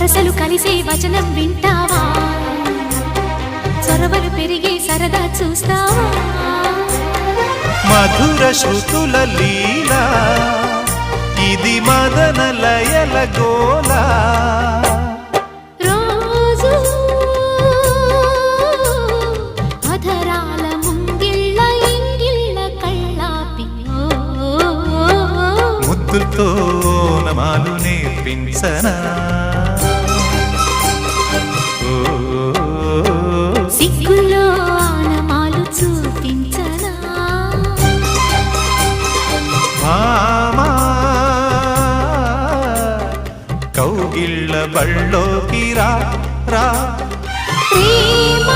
వరసలు కలిసే వచనం వింటావా చొరవలు పెరిగే సరదా చూస్తావా మధుర శృతుల లీలా ఇది మదన లయల గోలా రోజు అధరాల ముంగిళ్ళ ఇంగిళ్ళ కళ్ళాపి ముద్దులతో నమాలు నేర్పించనా సిగ్గులో ఆనమాలు చూపించనా మామా కౌగిళ్ళ బళ్ళోకి రా రా ప్రేమ